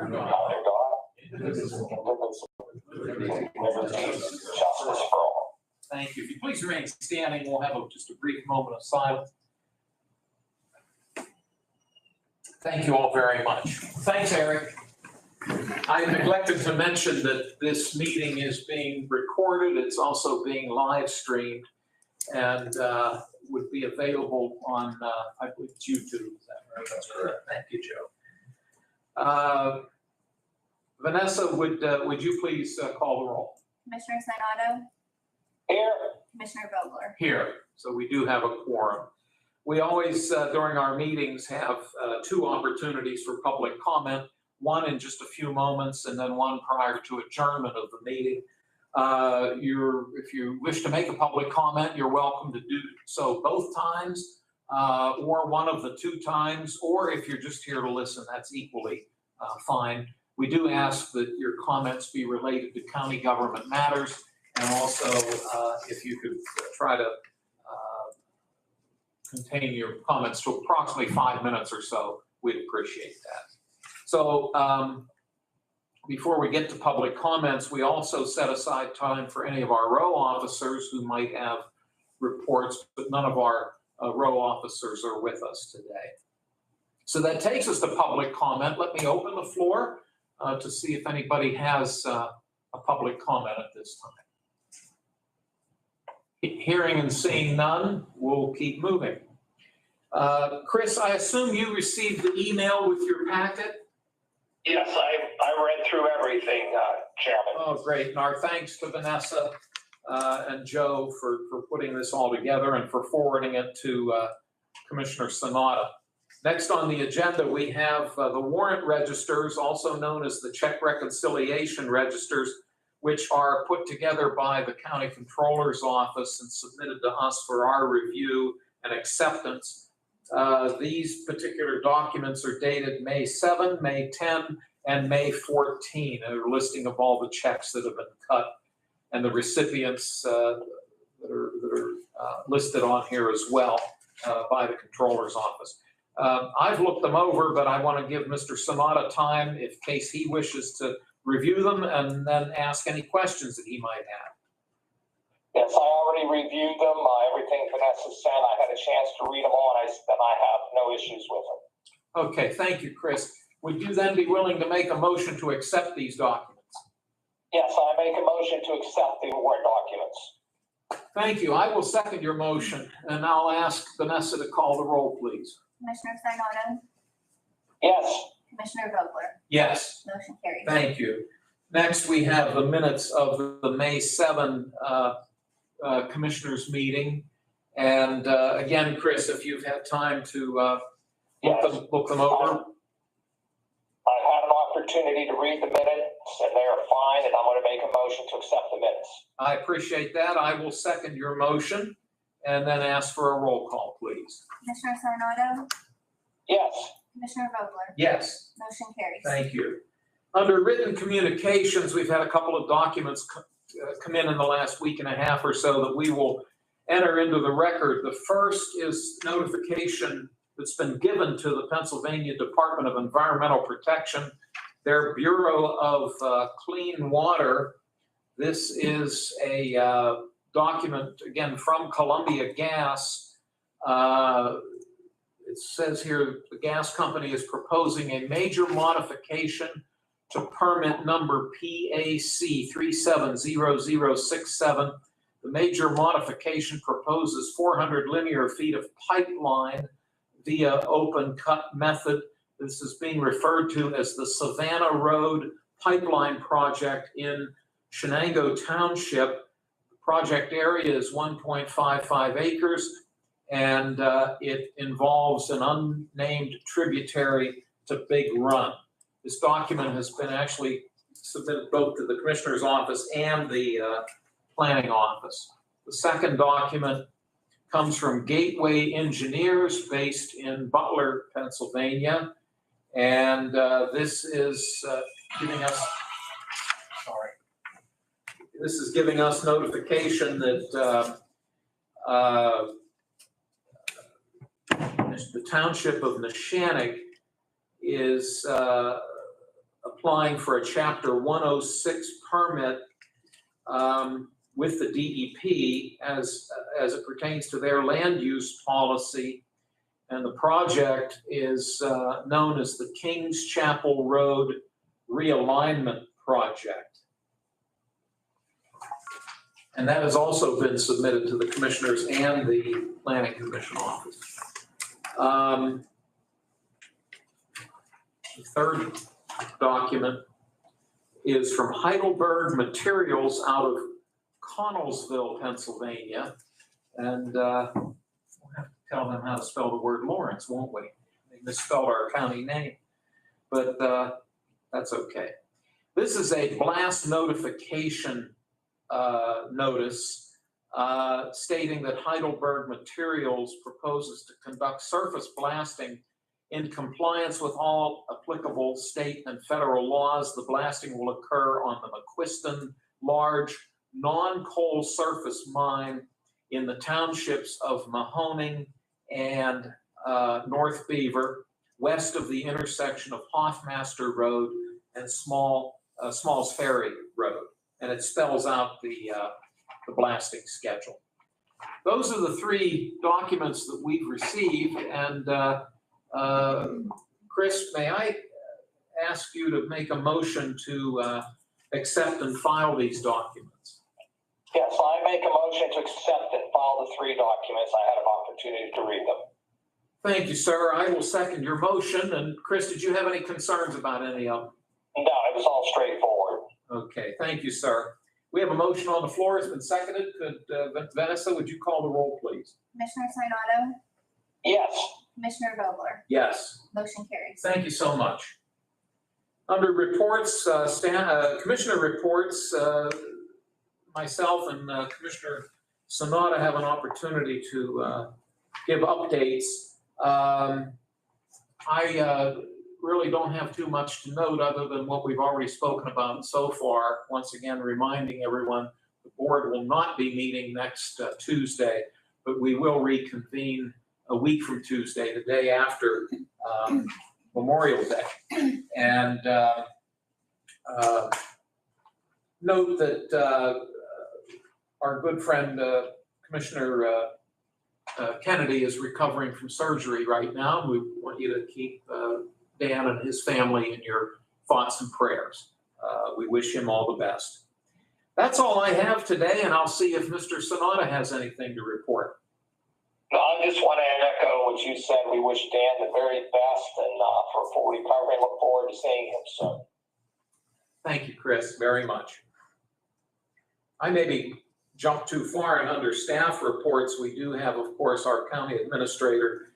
under God, indivisible, with liberty and justice for all. Thank you. If you please remain standing, we'll have just a brief moment of silence. Thank you all very much. Thanks, Eric. I neglected to mention that this meeting is being recorded. It's also being live streamed and would be available on, I believe it's YouTube. Is that right? That's correct. Thank you, Joe. Vanessa, would you please call the roll? Commissioner Sinata? Here. Commissioner Vogler? Here. So we do have a quorum. We always, during our meetings, have two opportunities for public comment, one in just a few moments and then one prior to adjournment of the meeting. If you wish to make a public comment, you're welcome to do so both times or one of the two times, or if you're just here to listen, that's equally fine. We do ask that your comments be related to county government matters, and also if you could try to contain your comments to approximately 5 minutes or so, we'd appreciate that. So before we get to public comments, we also set aside time for any of our row officers who might have reports, but none of our row officers are with us today. So that takes us to public comment. Let me open the floor to see if anybody has a public comment at this time. Hearing and seeing none, we'll keep moving. Chris, I assume you received the email with your packet? Yes, I read through everything, Chairman. Oh, great. And our thanks to Vanessa and Joe for putting this all together and for forwarding it to Commissioner Sinata. Next on the agenda, we have the warrant registers, also known as the check reconciliation registers, which are put together by the County Controller's Office and submitted to us for our review and acceptance. These particular documents are dated May 7, May 10, and May 14. A listing of all the checks that have been cut and the recipients that are listed on here as well by the Controller's Office. I've looked them over, but I want to give Mr. Sinata time in case he wishes to review them and then ask any questions that he might have. Yes, I already reviewed them. Everything Vanessa sent, I had a chance to read them all, and I have no issues with them. Okay, thank you, Chris. Would you then be willing to make a motion to accept these documents? Yes, I make a motion to accept the warrant documents. Thank you. I will second your motion, and I'll ask Vanessa to call the roll, please. Commissioner Sinata? Yes. Commissioner Vogler? Yes. Motion carries. Thank you. Next, we have the minutes of the May 7 Commissioners meeting. And again, Chris, if you've had time to look them over. I had an opportunity to read the minutes, and they are fine, and I'm going to make a motion to accept the minutes. I appreciate that. I will second your motion and then ask for a roll call, please. Commissioner Sinata? Yes. Commissioner Vogler? Yes. Motion carries. Thank you. Under written communications, we've had a couple of documents come in the last week and a half or so that we will enter into the record. The first is notification that's been given to the Pennsylvania Department of Environmental Protection, their Bureau of Clean Water. This is a document, again, from Columbia Gas. It says here the gas company is proposing a major modification to permit number PAC 370067. The major modification proposes 400 linear feet of pipeline via open cut method. This is being referred to as the Savannah Road Pipeline Project in Shenango Township. The project area is 1.55 acres, and it involves an unnamed tributary to Big Run. This document has been actually submitted both to the Commissioner's Office and the Planning Office. The second document comes from Gateway Engineers based in Butler, Pennsylvania. And this is giving us notification that the township of Neshannock is applying for a Chapter 106 permit with the DEP as it pertains to their land use policy. And the project is known as the Kings Chapel Road Realignment Project. And that has also been submitted to the commissioners and the Planning Commission office. The third document is from Heidelberg Materials out of Connellsville, Pennsylvania. And we'll have to tell them how to spell the word Lawrence, won't we? They misspelled our county name, but that's okay. This is a blast notification notice stating that Heidelberg Materials proposes to conduct surface blasting in compliance with all applicable state and federal laws. The blasting will occur on the McQuiston large non-coal surface mine in the townships of Mahoning and North Beaver, west of the intersection of Hoffmaster Road and Smalls Ferry Road. And it spells out the blasting schedule. Those are the three documents that we've received. And Chris, may I ask you to make a motion to accept and file these documents? Yes, I make a motion to accept and file the three documents. I had an opportunity to read them. Thank you, sir. I will second your motion. And Chris, did you have any concerns about any of them? No, it was all straightforward. Okay, thank you, sir. We have a motion on the floor. It's been seconded. Could Vanessa, would you call the roll, please? Commissioner Sinata, Yes. Commissioner Vogler, Yes. motion carries. Thank you so much. Under reports, commissioner reports, myself and Commissioner Sanada have an opportunity to give updates. I really don't have too much to note other than what we've already spoken about so far. Once again, reminding everyone, the board will not be meeting next Tuesday, but we will reconvene a week from Tuesday, the day after Memorial Day. And note that our good friend Commissioner Kennedy is recovering from surgery right now. We want you to keep Dan and his family in your thoughts and prayers. We wish him all the best. That's all I have today, and I'll see if Mr. Sanada has anything to report. No, I just want to echo what you said. We wish Dan the very best and for full recovery. Look forward to seeing him soon. Thank you, Chris, very much. I maybe jumped too far and under staff reports. We do have, of course, our county administrator,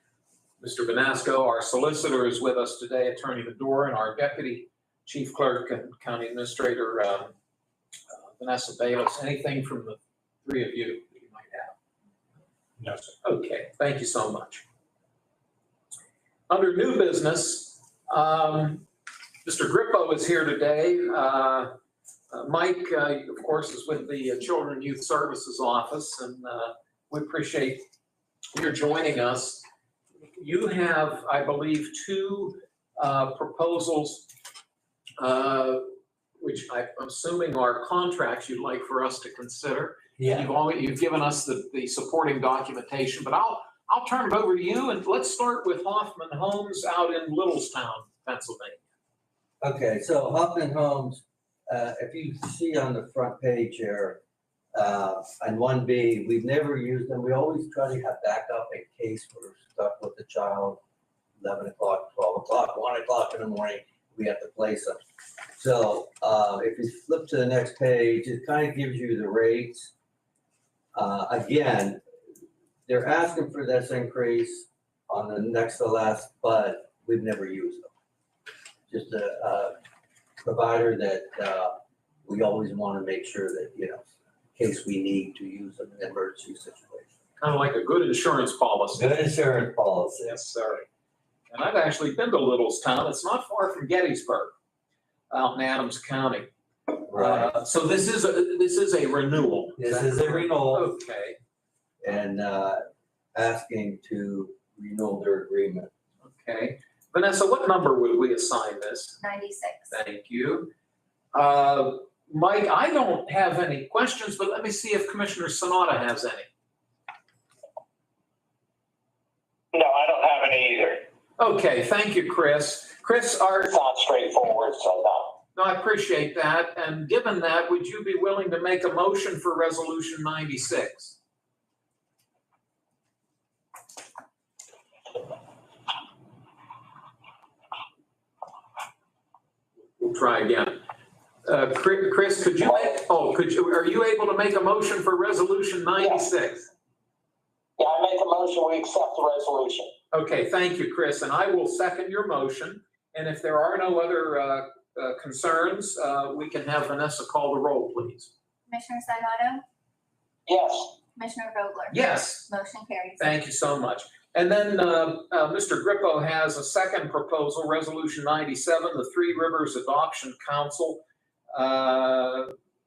Mr. Benasco. Our solicitor is with us today, Attorney Medora, and our deputy chief clerk and county administrator, Vanessa Bayless. Anything from the three of you that you might have? No, sir. Okay, thank you so much. Under new business, Mr. Grippo is here today. Mike, of course, is with the Children and Youth Services Office, and we appreciate your joining us. You have, I believe, two proposals, which I'm assuming are contracts you'd like for us to consider. Yeah. You've given us the supporting documentation, but I'll turn it over to you, and let's start with Hoffman Homes out in Littlestown, Pennsylvania. Okay, so Hoffman Homes, if you see on the front page here, and 1B, we've never used them. We always try to have backup in case we're stuck with the child, 11 o'clock, 12 o'clock, 1 o'clock in the morning, we have to place them. So if you flip to the next page, it kind of gives you the rates. Again, they're asking for this increase on the next to last, but we've never used them. Just a provider that we always want to make sure that, you know, in case we need to use them in an emergency situation. Kind of like a good insurance policy. Good insurance policy. Yes, sir. And I've actually been to Littlestown. It's not far from Gettysburg, out in Adams County. Right. So this is a renewal. This is a renewal. Okay. And asking to renew their agreement. Okay. Vanessa, what number would we assign this? 96. Thank you. Mike, I don't have any questions, but let me see if Commissioner Sanada has any. No, I don't have any either. Okay, thank you, Chris. Chris, It's not straightforward, so no. no, I appreciate that. And given that, would you be willing to make a motion for Resolution 96? We'll try again. Chris, could you make, are you able to make a motion for Resolution 96? Yeah, I make a motion, we accept the resolution. Okay, thank you, Chris, and I will second your motion. And if there are no other concerns, we can have Vanessa call the roll, please. Commissioner Sinata, Yes. Commissioner Vogler? Yes, Motion carries. thank you so much. And then Mr. Grippo has a second proposal, Resolution 97, the Three Rivers Adoption Council,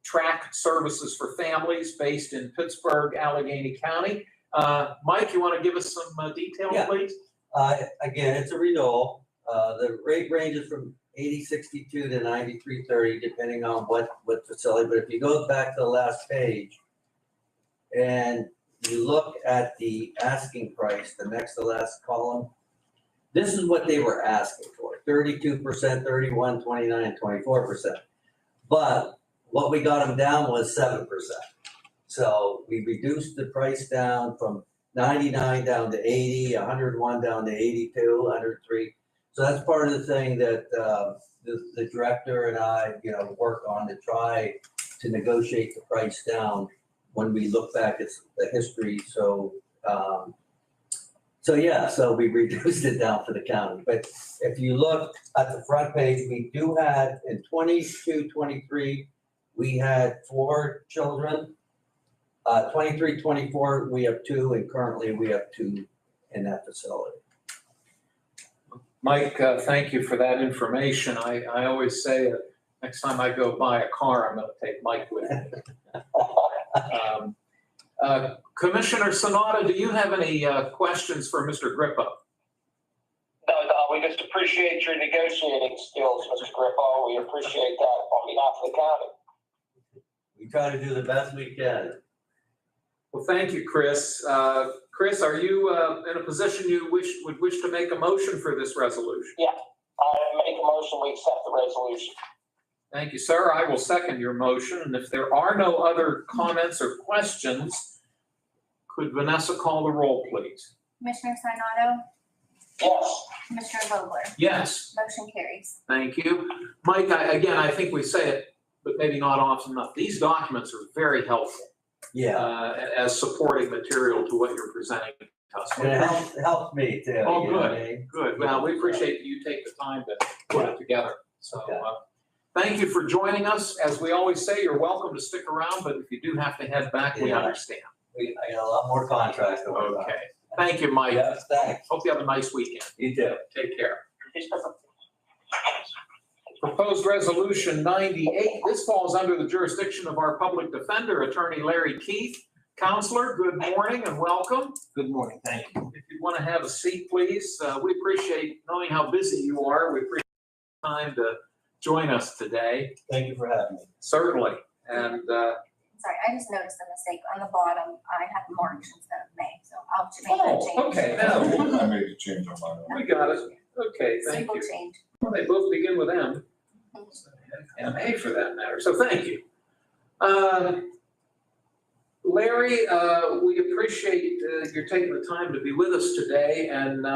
track services for families based in Pittsburgh, Allegheny County. Mike, you want to give us some detail, Yeah. please? Again, it's a renewal. The rate ranges from 80.62 to 93.30, depending on what facility. But if you go back to the last page and you look at the asking price, the next to last column, this is what they were asking for, 32%, 31, 29, 24%. But what we got them down was 7%. So we reduced the price down from 99 down to 80, 101 down to 82, 103. So that's part of the thing that the director and I, work on to try to negotiate the price down when we look back at the history. So we reduced it down for the county. But if you look at the front page, we do have in 22, 23, we had 4 children. 23, 24, we have 2, and currently we have 2 in that facility. Mike, thank you for that information. I always say next time I go buy a car, I'm going to take Mike with me. Commissioner Sanada, do you have any questions for Mr. Grippo? No, we just appreciate your negotiating skills, Mr. Grippo. We appreciate that on behalf of the county. We try to do the best we can. Well, thank you, Chris. Chris, are you in a position you would wish to make a motion for this resolution? Yeah, I make a motion, we accept the resolution. Thank you, sir. I will second your motion. And if there are no other comments or questions, could Vanessa call the roll, please? Commissioner Sinata, Yes. Commissioner Vogler? Yes, Motion carries. thank you. Mike, I think we say it, but maybe not often enough. These documents are very helpful. Yeah. As supporting material to what you're presenting to us. And it helps me too. Oh, you know what I mean? Good. Well, we appreciate that you take the time to put it together. So thank you for joining us. As we always say, you're welcome to stick around, but if you do have to head back, we understand. I got a lot more contracts to work on. Okay. Thank you, Mike. Yes, thanks. Hope you have a nice weekend. You too. Take care. Proposed Resolution 98. This falls under the jurisdiction of our public defender, Attorney Larry Keith. Counselor, good morning and welcome. Good morning, thank you. If you want to have a seat, please. We appreciate knowing how busy you are. We appreciate the time to join us today. Thank you for having me. Certainly. And Sorry, I just noticed a mistake on the bottom. I have March instead of May, so I'll make that change. okay. Now, I made a change on mine. we got it. Okay, thank Simple you. change. Well, they both begin with M. And A for that matter. So thank you. Larry, we appreciate your taking the time to be with us today. And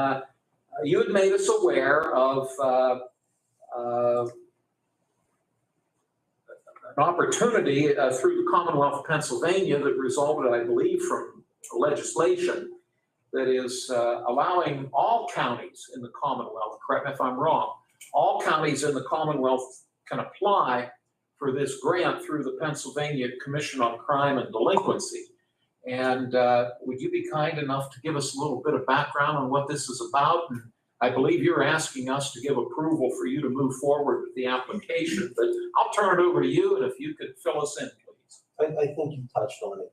you had made us aware of an opportunity through the Commonwealth of Pennsylvania that resulted, I believe, from legislation that is allowing all counties in the Commonwealth, correct me if I'm wrong, all counties in the Commonwealth can apply for this grant through the Pennsylvania Commission on Crime and Delinquency. And would you be kind enough to give us a little bit of background on what this is about? And I believe you're asking us to give approval for you to move forward with the application, but I'll turn it over to you, and if you could fill us in, please. I think you touched on it,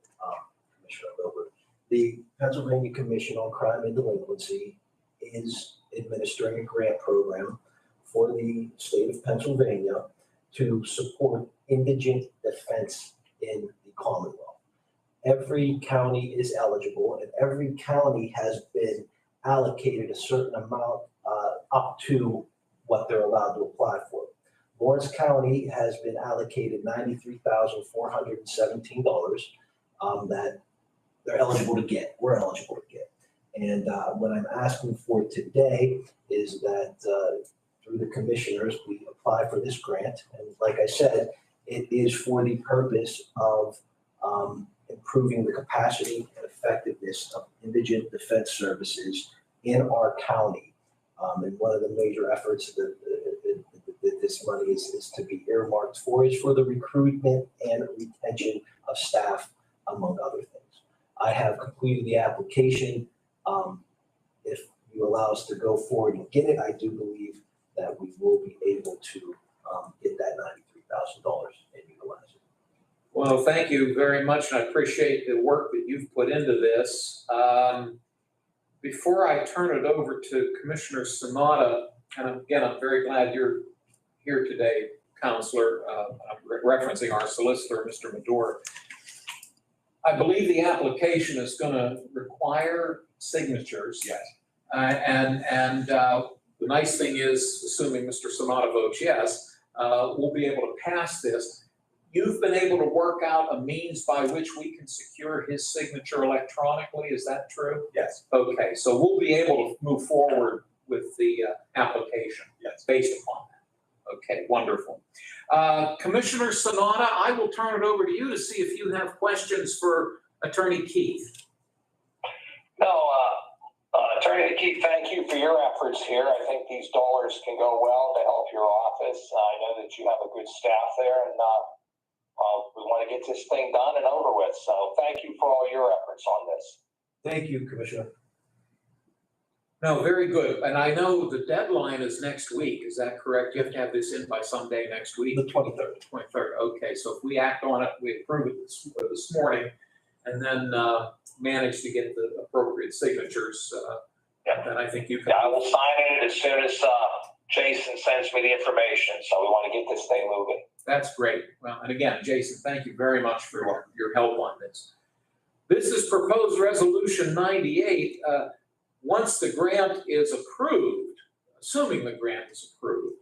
Commissioner Wilbur. The Pennsylvania Commission on Crime and Delinquency is administering a grant program for the state of Pennsylvania to support indigent defense in the Commonwealth. Every county is eligible, and every county has been allocated a certain amount up to what they're allowed to apply for. Lawrence County has been allocated $93,417 that they're eligible to get, we're eligible to get. And what I'm asking for today is that through the commissioners, we apply for this grant. And like I said, it is for the purpose of improving the capacity and effectiveness of indigent defense services in our county. And one of the major efforts that this money is to be earmarked for is for the recruitment and retention of staff, among other things. I have completed the application. If you allow us to go forward and get it, I do believe that we will be able to get that $93,000 and utilize it. Well, thank you very much, and I appreciate the work that you've put into this. Before I turn it over to Commissioner Sanada, and again, I'm very glad you're here today, Counselor. I'm referencing our solicitor, Mr. Medor. I believe the application is going to require signatures. Yes. And the nice thing is, assuming Mr. Sanada votes yes, we'll be able to pass this. You've been able to work out a means by which we can secure his signature electronically. Is that true? Yes. Okay, so we'll be able to move forward with the application. Yes. Based upon that. Okay, wonderful. Commissioner Sanada, I will turn it over to you to see if you have questions for Attorney Keith. No, Attorney Keith, thank you for your efforts here. I think these dollars can go well to help your office. I know that you have a good staff there, and we want to get this thing done and over with. So thank you for all your efforts on this. Thank you, Commissioner. No, very good. And I know the deadline is next week. Is that correct? You have to have this in by some day next week? The 23rd. 23rd. Okay, so if we act on it, we approve it this morning, and then manage to get the appropriate signatures, then I think you can. Yeah, I will sign it as soon as Jason sends me the information. So we want to get this thing moving. That's great. Well, and again, Jason, thank you very much for your help on this. This is proposed resolution 98. Once the grant is approved, assuming the grant is approved,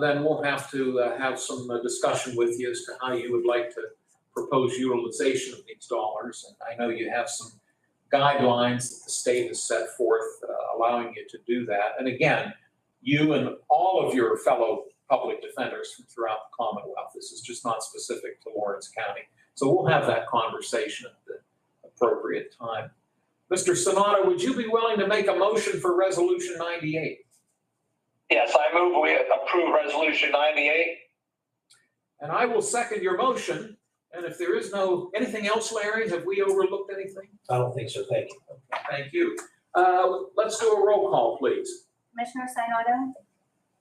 then we'll have to have some discussion with you as to how you would like to propose utilization of these dollars. And I know you have some guidelines that the state has set forth allowing you to do that. And again, you and all of your fellow public defenders from throughout the Commonwealth. This is just not specific to Lawrence County. So we'll have that conversation at the appropriate time. Mr. Sanada, would you be willing to make a motion for Resolution 98? Yes, I move we approve Resolution 98. And I will second your motion. And if there is anything else, Larry, have we overlooked anything? I don't think so. Thank you. Thank you. Let's do a roll call, please. Commissioner Sinata?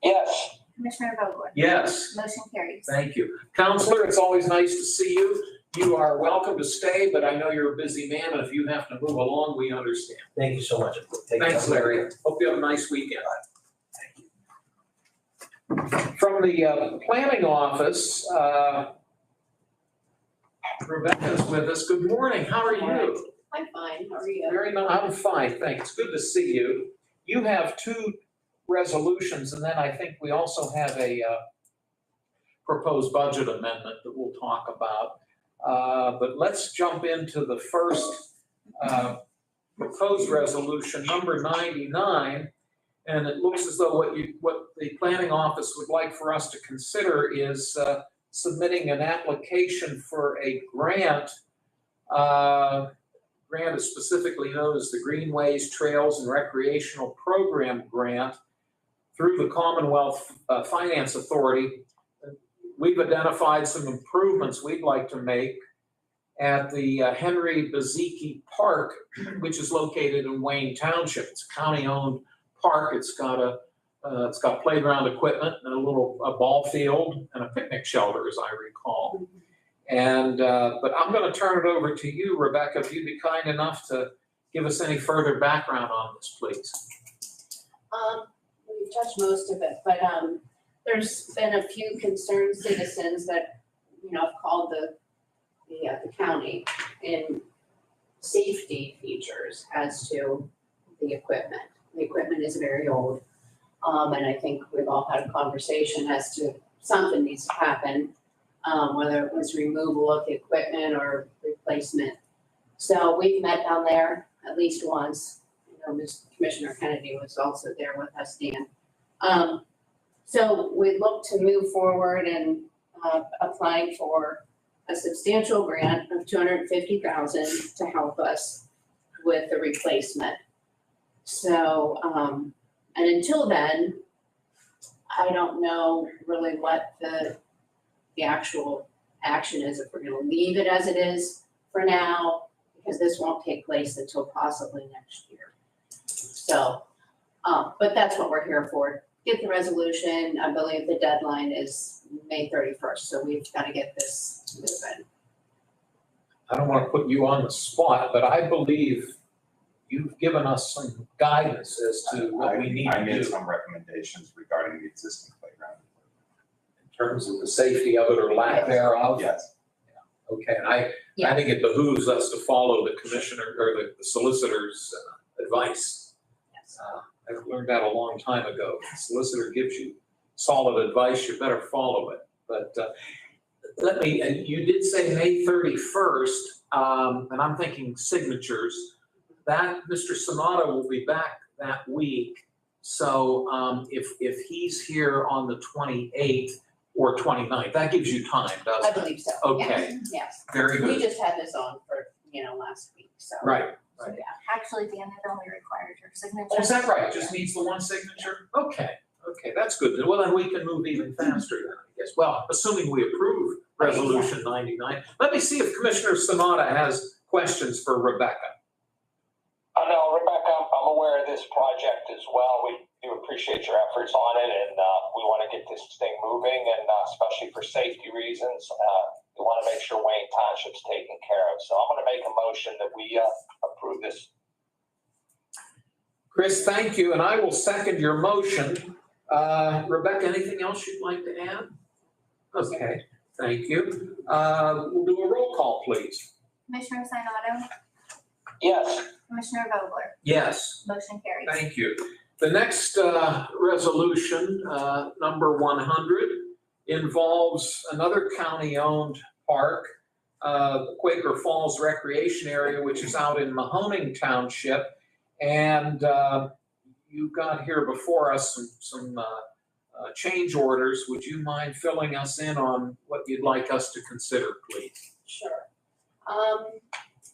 Yes. Commissioner Vogler? Yes. Motion carries. Thank you. Counselor, it's always nice to see you. You are welcome to stay, but I know you're a busy man, and if you have to move along, we understand. Thank you so much. Thanks, Larry. Hope you have a nice weekend. Thank you. From the planning office, Rebecca's with us. Good morning. How are you? I'm fine. How are you? I'm fine, thanks. Good to see you. You have two resolutions, and then I think we also have a proposed budget amendment that we'll talk about. But let's jump into the first proposed resolution, number 99. And it looks as though what the planning office would like for us to consider is submitting an application for a grant. Grant is specifically known as the Greenways, Trails, and Recreational Program Grant through the Commonwealth Finance Authority. We've identified some improvements we'd like to make at the Henry Bezicki Park, which is located in Wayne Township. It's a county-owned park. It's got playground equipment and a ball field and a picnic shelter, as I recall. And but I'm going to turn it over to you, Rebecca, if you'd be kind enough to give us any further background on this, please. We've touched most of it, but, there's been a few concerned citizens that, have called the county in safety features as to the equipment. The equipment is very old. And I think we've all had a conversation as to something needs to happen, whether it was removal of the equipment or replacement. So we've met down there at least once. Commissioner Kennedy was also there with us, Dan. So we look to move forward and applying for a substantial grant of $250,000 to help us with the replacement. So, and until then, I don't know really what the actual action is, if we're gonna leave it as it is for now, because this won't take place until possibly next year. So, but that's what we're here for. Get the resolution. I believe the deadline is May 31st, so we've got to get this moving. I don't want to put you on the spot, but I believe you've given us some guidance as to what we need I to made do some recommendations regarding the existing playground. in terms of the safety of it or lack thereof. Yes. Okay, and I Yeah. think it behooves us to follow the commissioner or the solicitor's advice. Yes. I've learned that a long time ago. If the solicitor gives you solid advice, you better follow it. But let me, and you did say May 31st, and I'm thinking signatures. That Mr. Sonata will be back that week. So if he's here on the 28th or 29th, that gives you time, I doesn't it? believe so. Okay. Yes. Very We good. just had this on for, last week, so. Right. So, yeah. Actually, Dan, it only requires your signature. Oh, is that right? Just needs the one signature? Okay, that's good. Well, then we can move even faster then, I guess. Well, assuming we approve Resolution 99. Let me see if Commissioner Sonata has questions for Rebecca. No, Rebecca, I'm aware of this project as well. We do appreciate your efforts on it, and we want to get this thing moving, and especially for safety reasons, we want to make sure Wayne Township's taken care of. So I'm going to make a motion that we approve this. Chris, thank you, and I will second your motion. Rebecca, anything else you'd like to add? Okay, thank you. We'll do a roll call, please. Commissioner Sinata, Yes. Commissioner Vogler, Yes. motion carries. Thank you. The next resolution, number 100, involves another county-owned park, the Quaker Falls Recreation Area, which is out in Mahoning Township. And you've got here before us some change orders. Would you mind filling us in on what you'd like us to consider, please? Sure.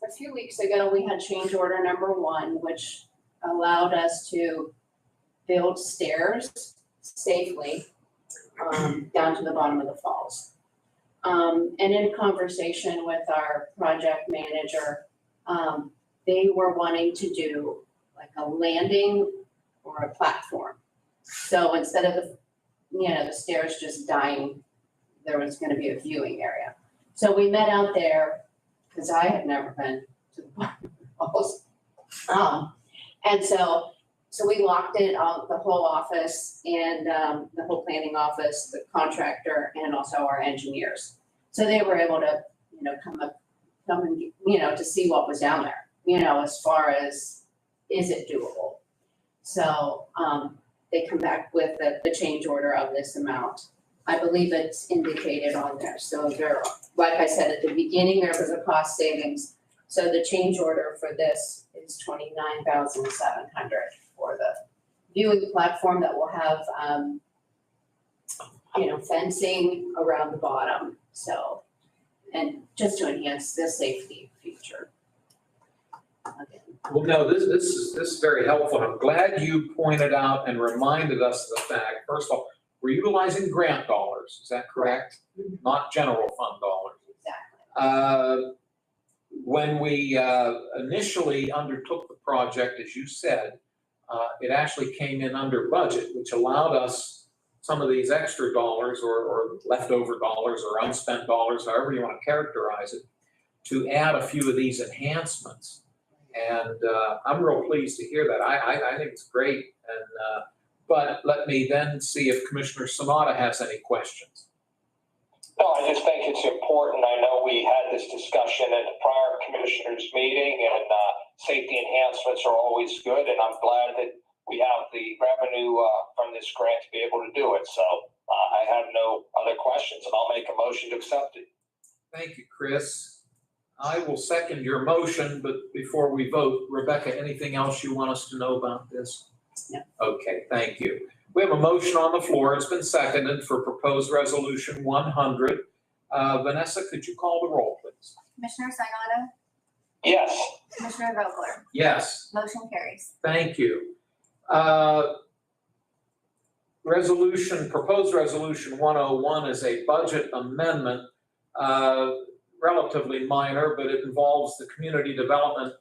A few weeks ago, we had change order number 1, which allowed us to build stairs safely down to the bottom of the falls. And in conversation with our project manager, they were wanting to do like a landing or a platform. So instead of the stairs just dying, there was going to be a viewing area. So we met out there, because I had never been to the bottom of the falls. And so we locked it out, the whole office and the whole planning office, the contractor, and also our engineers. So they were able to, come and, to see what was down there, as far as, is it doable? So they come back with the change order of this amount. I believe it's indicated on there. So there, like I said at the beginning, there was a cost savings. So the change order for this is $29,700 for the viewing platform that will have, fencing around the bottom. So, and just to enhance the safety feature. Well, no, this is very helpful. I'm glad you pointed out and reminded us of the fact, first of all, we're utilizing grant dollars, is that correct? Not general fund dollars. Exactly. When we initially undertook the project, as you said, it actually came in under budget, which allowed us some of these extra dollars or leftover dollars or unspent dollars, however you want to characterize it, to add a few of these enhancements. And I'm real pleased to hear that. I think it's great. And but let me then see if Commissioner Sanada has any questions. No, I just think it's important. I know we had this discussion at the prior commissioners meeting, and safety enhancements are always good, and I'm glad that we have the revenue from this grant to be able to do it. So I have no other questions, and I'll make a motion to accept it. Thank you, Chris. I will second your motion, but before we vote, Rebecca, anything else you want us to know about this? No. Okay, thank you. We have a motion on the floor. It's been seconded for proposed resolution 100. Vanessa, could you call the roll, please? Commissioner Sinata, Yes. Commissioner Vogler, Yes, motion carries. thank you. Proposed resolution 101 is a budget amendment, relatively minor, but it involves the community development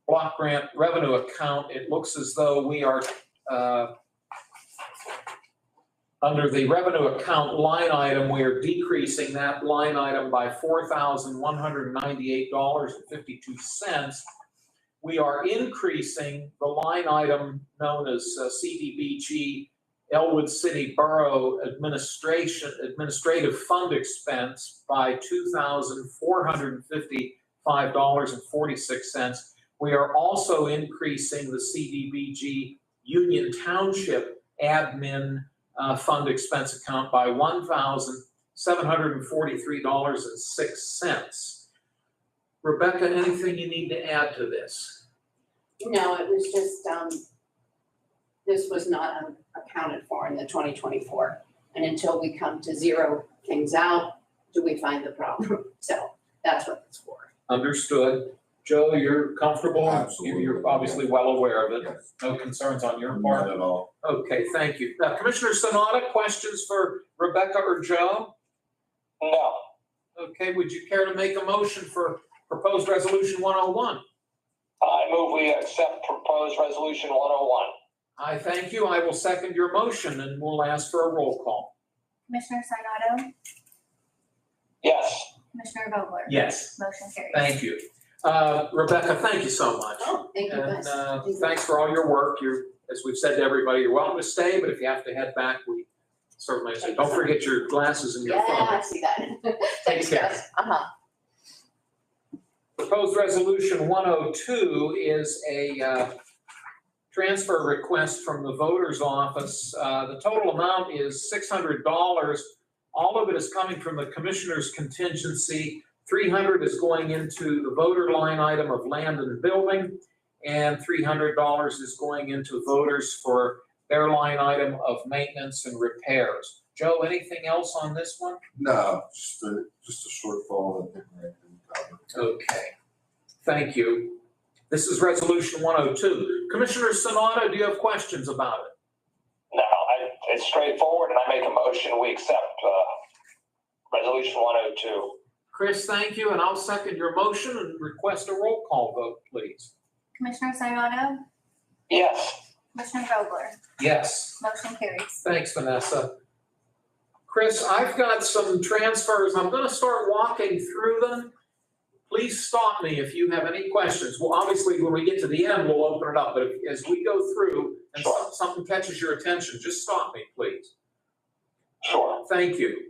block grant revenue account. It looks as though we are under the revenue account line item, we are decreasing that line item by $4,198.52. We are increasing the line item known as CDBG Elwood City Borough Administrative Fund Expense by $2,455.46. We are also increasing the CDBG Union Township Admin Fund Expense account by $1,743.06. Rebecca, anything you need to add to this? No, it was just, this was not accounted for in the 2024. And until we come to zero things out, do we find the problem? So that's what it's for. Understood. Joe, you're comfortable? Absolutely. You're obviously well aware of it. Yes. No concerns on your part? Not at all. Okay, thank you. Commissioner Sanada, questions for Rebecca or Joe? No. Okay, would you care to make a motion for proposed resolution 101? I move we accept proposed resolution 101. I thank you. I will second your motion and we'll ask for a roll call. Commissioner Sinata, Yes. Commissioner Vogler, Yes. motion carries. Thank you. Rebecca, thank you so much. Oh, thank you And guys. thanks for all your work. You're, as we've said to everybody, you're welcome to stay, but if you have to head back, we certainly say, don't forget your glasses and your Yeah, phone. I see that. Thanks, care. guys. Uh-huh. Proposed resolution 102 is a transfer request from the voter's office. The total amount is $600. All of it is coming from the commissioner's contingency. $300 is going into the voter line item of land and building, and $300 is going into voters for their line item of maintenance and repairs. Joe, anything else on this one? No, just a shortfall that they can cover. Okay, thank you. This is resolution 102. Commissioner Sanada, do you have questions about it? No, it's straightforward, and I make a motion we accept resolution 102. Chris, thank you, and I'll second your motion and request a roll call vote, please. Commissioner Sinata, Yes. Commissioner Vogler, Yes. motion carries. Thanks, Vanessa. Chris, I've got some transfers. I'm going to start walking through them. Please stop me if you have any questions. Well, obviously, when we get to the end, we'll open it up. But as we go through and something catches your attention, just stop me, please. Sure. Thank you.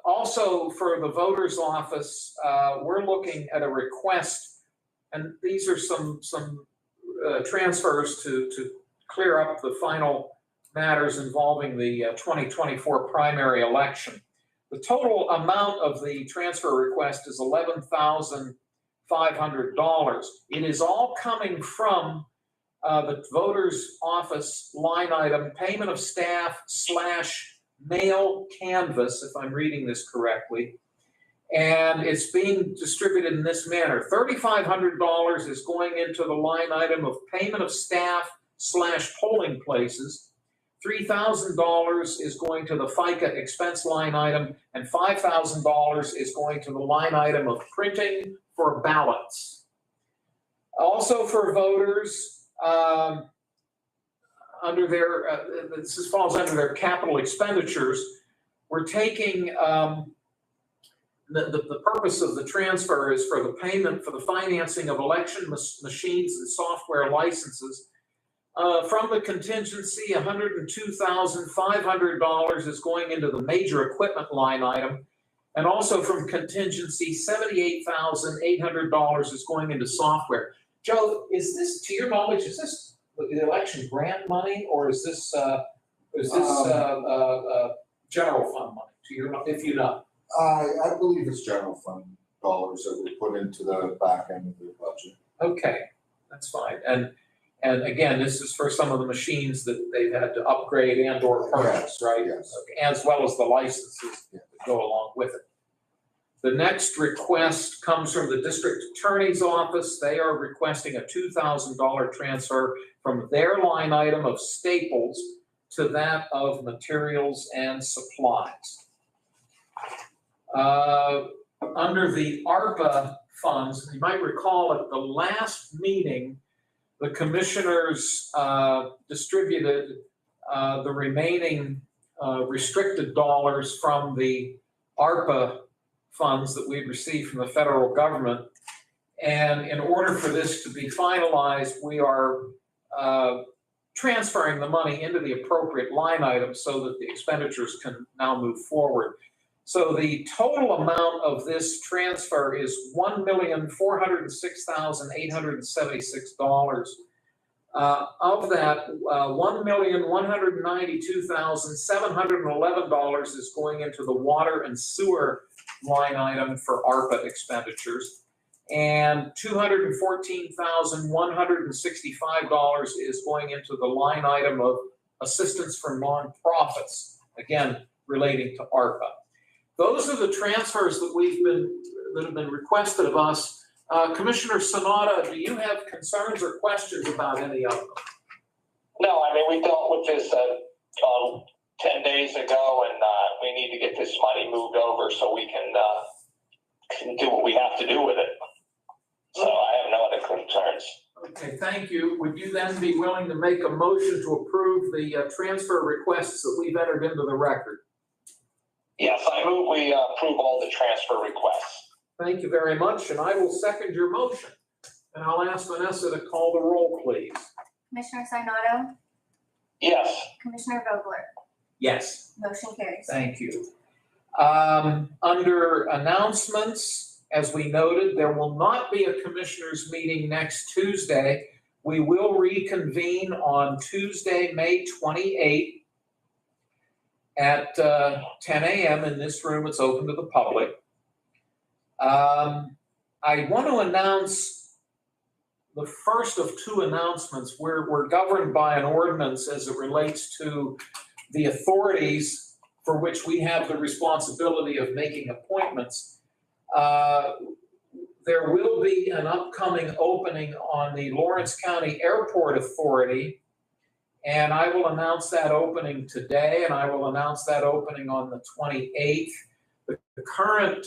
Also, for the voter's office, we're looking at a request, and these are some transfers to clear up the final matters involving the 2024 primary election. The total amount of the transfer request is $11,500. It is all coming from the voter's office line item, payment of staff / mail canvas, if I'm reading this correctly. And it's being distributed in this manner. $3,500 is going into the line item of payment of staff / polling places. $3,000 is going to the FICA expense line item, and $5,000 is going to the line item of printing for ballots. Also for voters, under their, falls under their capital expenditures, we're taking The purpose of the transfer is for the payment for the financing of election machines and software licenses. From the contingency, $102,500 is going into the major equipment line item. And also from contingency, $78,800 is going into software. Joe, is this, to your knowledge, is this the election grant money, or is this general fund money? To your, if you know. I believe it's general fund dollars that we put into the back end of the budget. Okay, that's fine. And again, this is for some of the machines that they've had to upgrade and or purchase, right? Yes. Okay, as well as the licenses that go along with it. The next request comes from the district attorney's office. They are requesting a $2,000 transfer from their line item of staples to that of materials and supplies. Under the ARPA funds, you might recall at the last meeting, the commissioners distributed the remaining restricted dollars from the ARPA funds that we'd received from the federal government. And in order for this to be finalized, we are transferring the money into the appropriate line item so that the expenditures can now move forward. So the total amount of this transfer is $1,406,876. Of that, $1,192,711 is going into the water and sewer line item for ARPA expenditures, and $214,165 is going into the line item of assistance for nonprofits, again relating to ARPA. Those are the transfers that have been requested of us. Commissioner Sanada, do you have concerns or questions about any of them? No, I mean, we dealt with this 10 days ago, and we need to get this money moved over so we can do what we have to do with it. So I have no other concerns. Okay, thank you. Would you then be willing to make a motion to approve the transfer requests that we've entered into the record? Yes, I move we approve all the transfer requests. Thank you very much, and I will second your motion. And I'll ask Vanessa to call the roll, please. Commissioner Sinata, Yes. Commissioner Vogler, Yes. motion carries. Thank you. Under announcements, as we noted, there will not be a commissioners meeting next Tuesday. We will reconvene on Tuesday, May 28th at 10 a.m. in this room. It's open to the public. I want to announce the first of two announcements. We're governed by an ordinance as it relates to the authorities for which we have the responsibility of making appointments. There will be an upcoming opening on the Lawrence County Airport Authority, and I will announce that opening today, and I will announce that opening on the 28th. The current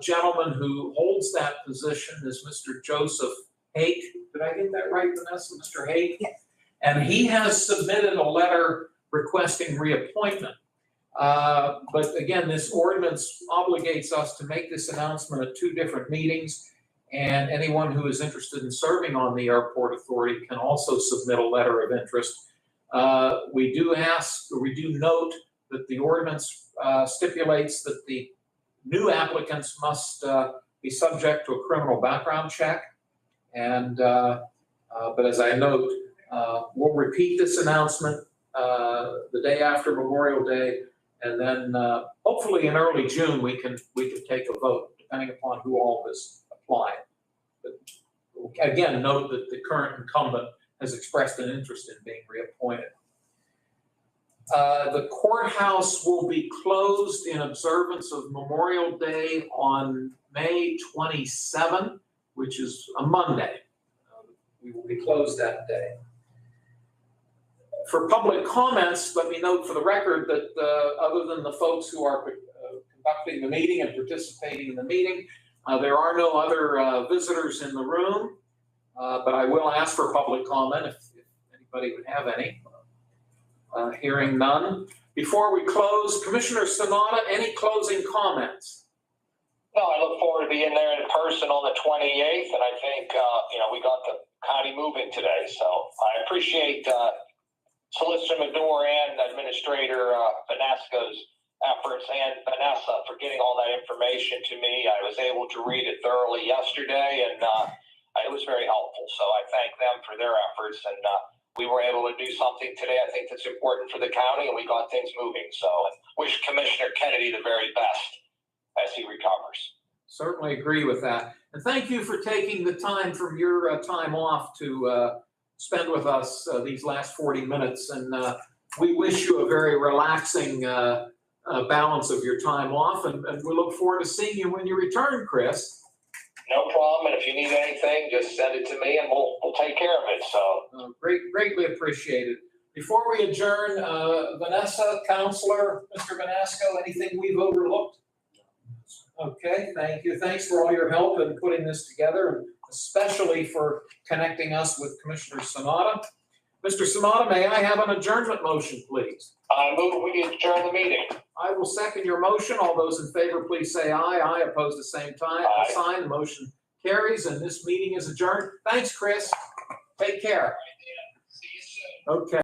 gentleman who holds that position is Mr. Joseph Hake. Did I get that right, Vanessa? Mr. Hake? Yes. And he has submitted a letter requesting reappointment. But again, this ordinance obligates us to make this announcement at two different meetings. And anyone who is interested in serving on the Airport Authority can also submit a letter of interest. We do note that the ordinance stipulates that the new applicants must be subject to a criminal background check. And, but as I note, we'll repeat this announcement the day after Memorial Day, and then hopefully in early June we can take a vote, depending upon who all has applied. But again, note that the current incumbent has expressed an interest in being reappointed. The courthouse will be closed in observance of Memorial Day on May 27, which is a Monday. We will be closed that day. For public comments, let me note for the record that other than the folks who are conducting the meeting and participating in the meeting, there are no other visitors in the room, but I will ask for public comment if anybody would have any. Hearing none. Before we close, Commissioner Sanada, any closing comments? No, I look forward to being there in person on the 28th, and I think, we got the county moving today, so I appreciate Solicitor Madore and Administrator Vanasco's efforts, and Vanessa for getting all that information to me. I was able to read it thoroughly yesterday, and it was very helpful, so I thank them for their efforts, and we were able to do something today I think that's important for the county, and we got things moving, so wish Commissioner Kennedy the very best as he recovers. Certainly agree with that. And thank you for taking the time from your time off to spend with us these last 40 minutes. And we wish you a very relaxing balance of your time off. And we look forward to seeing you when you return, Chris. No problem. And if you need anything, just send it to me and we'll take care of it. So Greatly appreciated. Before we adjourn, Vanessa, Counselor, Mr. Vanasco, anything we've overlooked? Okay, thank you. Thanks for all your help in putting this together, and especially for connecting us with Commissioner Sanada. Mr. Sanada, may I have an adjournment motion, please? I move we adjourn the meeting. I will second your motion. All those in favor, please say aye. Aye, opposed, the same time. Aye. Sign. The motion carries, and this meeting is adjourned. Thanks, Chris. Take care. See you soon. Okay.